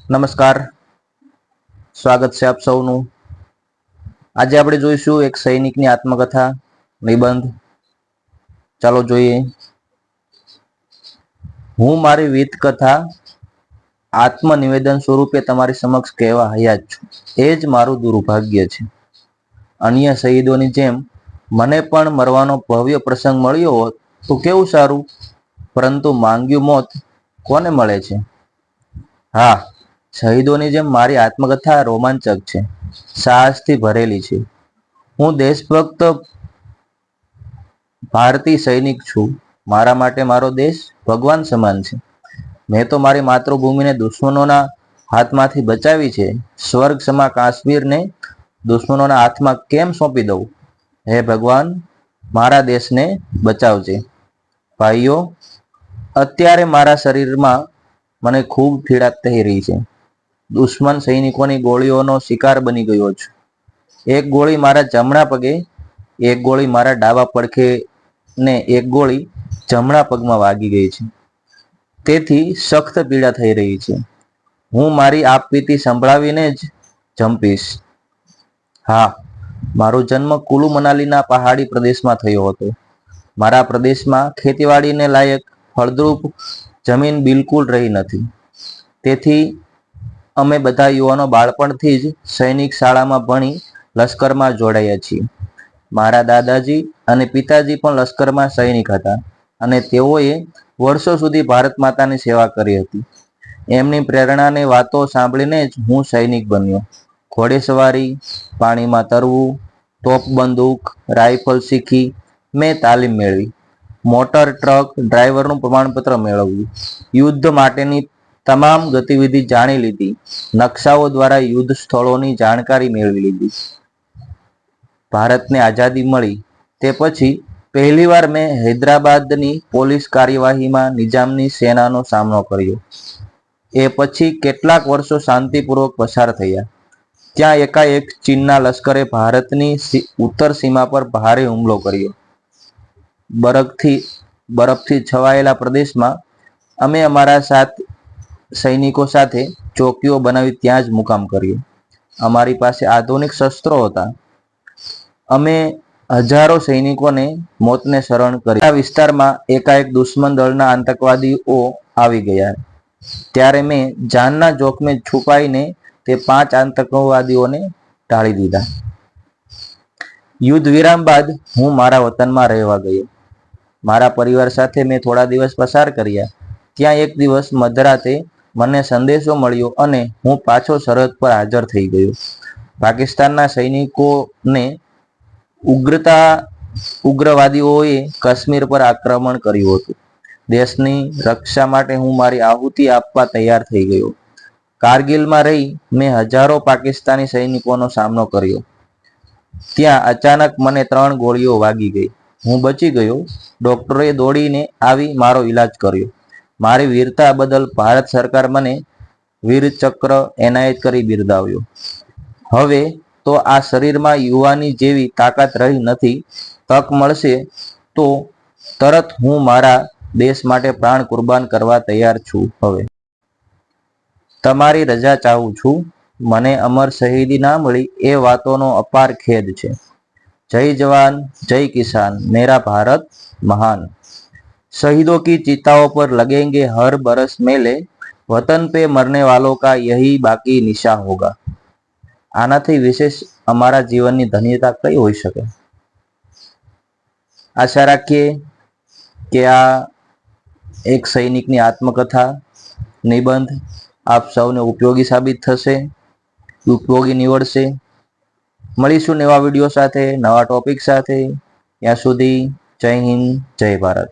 નમસ્કાર, સ્વાગત છે આપ સૌનું। આજે આપણે જોઈશું એક સૈનિકની આત્મકથા નિબંધ। ચાલો જોઈએ। હું મારી વીત કથા આત્મનિવેદન સ્વરૂપે તમારી સમક્ષ કહેવા હયાત છું। એ જ મારું દુર્ભાગ્ય છે। અન્ય શહીદોની જેમ મને પણ મરવાનો ભવ્ય પ્રસંગ મળ્યો હોત તો કેવું સારું, પરંતુ માંગ્યું મોત કોને મળે છે? હા, શહીદોની જેમ મારી આત્મકથા રોમાંચક છે, સાહસથી ભરેલી છે। હું દેશભક્ત ભારતીય સૈનિક છું। મારા માટે મારો દેશ ભગવાન સમાન છે। મેં તો મારી માતૃભૂમિને દુશ્મનોના હાથમાંથી બચાવી છે। સ્વર્ગ સમા કાશ્મીરને દુશ્મનોના હાથમાં કેમ સોંપી દઉં? હે ભગવાન, મારા દેશને બચાવજે। ભાઈઓ, અત્યારે મારા શરીરમાં મને ખૂબ પીડા થઈ રહી છે। દુશ્મન સૈનિકોની ગોળીઓનો શિકાર બની ગયો છું। એક ગોળી મારા જમણા પગે, એક ગોળી મારા ડાબા પડખે ને એક ગોળી જમણા પગમાં વાગી ગઈ છે। તેથી સખ્ત પીડા થઈ રહી છે। હું મારી આપવીતી સંભળાવીને જ જંપીશ। હા, મારો જન્મ કુલુ મનાલીના પહાડી પ્રદેશમાં થયો હતો। મારા પ્રદેશમાં ખેતીવાડીને લાયક ફળદ્રુપ જમીન બિલકુલ રહી નથી। તેથી અમે બધા યુવાનો બાળપણથી જ સૈનિક શાળામાં ભણી લશ્કરમાં જોડાયા છીએ। મારા દાદાજી અને પિતાજી પણ લશ્કરમાં સૈનિક હતા અને તેઓએ વર્ષો સુધી ભારત માતાની સેવા કરી હતી। એમની પ્રેરણાની વાતો સાંભળીને જ હું સૈનિક બન્યો। ઘોડેસવારી, પાણીમાં તરવું, તોપ બંદૂક, રાઇફલ શીખી મેં તાલીમ મેળવી, મોટર ટ્રક ડ્રાઈવરનું પ્રમાણપત્ર મેળવ્યું, યુદ્ધ માટેની તમામ ગતિવિધિ જાણી લીધી, નકશાઓ દ્વારા યુદ્ધ સ્થળોની જાણકારી મેળવી લીધી। ભારતને આઝાદી મળી તે પછી પહેલીવાર મેં હૈદરાબાદની પોલીસ કાર્યવાહીમાં નિજામની સેનાનો સામનો કર્યો। એ પછી કેટલાક વર્ષો શાંતિપૂર્વક પસાર થયા। ત્યાં એકાએક ચીનના લશ્કરે ભારતની ઉત્તર સીમા પર ભારે હુમલો કર્યો। બરફથી છવાયેલા પ્રદેશમાં અમે અમારા સૈનિકો સાથે ચોકીઓ બનાવી ત્યાં જ મુકામ કર્યો। અમારી પાસે આધુનિક શસ્ત્રો હતા। અમે હજારો સૈનિકોને મોતને શરણ કરી। આ વિસ્તારમાં એકાએક દુશ્મન દળના આતંકવાદીઓ આવી ગયા। ત્યારે મેં જાનના જોખમે છુપાઈને તે 5 આતંકવાદીઓને ઢાળી દીધા। યુદ્ધ વિરામ બાદ હું મારા વતનમાં રહેવા ગયો। મારા પરિવાર સાથે મેં થોડા દિવસ પસાર કર્યા। ત્યાં એક દિવસ મધરાતે મને સંદેશો મળ્યો અને હું પાછો સરહદ પર હાજર થઈ ગયો। પાકિસ્તાનના સૈનિકોને ઉગ્રવાદીઓએ કાશ્મીર પર આક્રમણ કર્યું હતું। દેશની રક્ષા માટે હું મારી આહુતિ આપવા તૈયાર થઈ ગયો। કારગિલમાં રહી મેં હજારો પાકિસ્તાની સૈનિકોનો સામનો કર્યો। ત્યાં અચાનક મને 3 ગોળીઓ વાગી ગઈ। હું બચી ગયો। ડોક્ટરે દોડીને આવી મારો ઈલાજ કર્યો। મારી વીરતા બદલ ભારત સરકાર મને વીર ચક્ર એનાયત કરી બિરદાવ્યો। હવે તો આ શરીરમાં યુવાની જેવી તાકાત રહી નથી। તક મળશે તો તરત હું મારા દેશ માટે પ્રાણ કુરબાન કરવા તૈયાર છું। હવે તમારી રજા ચાહું છું। મને અમર શહીદી ના મળી એ વાતોનો અપાર ખેદ છે। જય જવાન, જય કિસાન, मेरा भारत महान। शहीदों की चिताओं पर लगेंगे हर बरस मेले, वतन पे मरने वालों का यही बाकी निशा होगा। આનાથી વિશેષ અમારા જીવનની ધન્યતા કઈ હોઈ શકે? આશા રાખીએ કે આ એક સૈનિકની આત્મકથા નિબંધ આપ સૌને ઉપયોગી સાબિત થશે, ઉપયોગી નીવડશે। મળીશું નવા વિડીયો સાથે, નવા ટોપિક સાથે। ત્યાં સુધી જય હિન્દ, જય ભારત।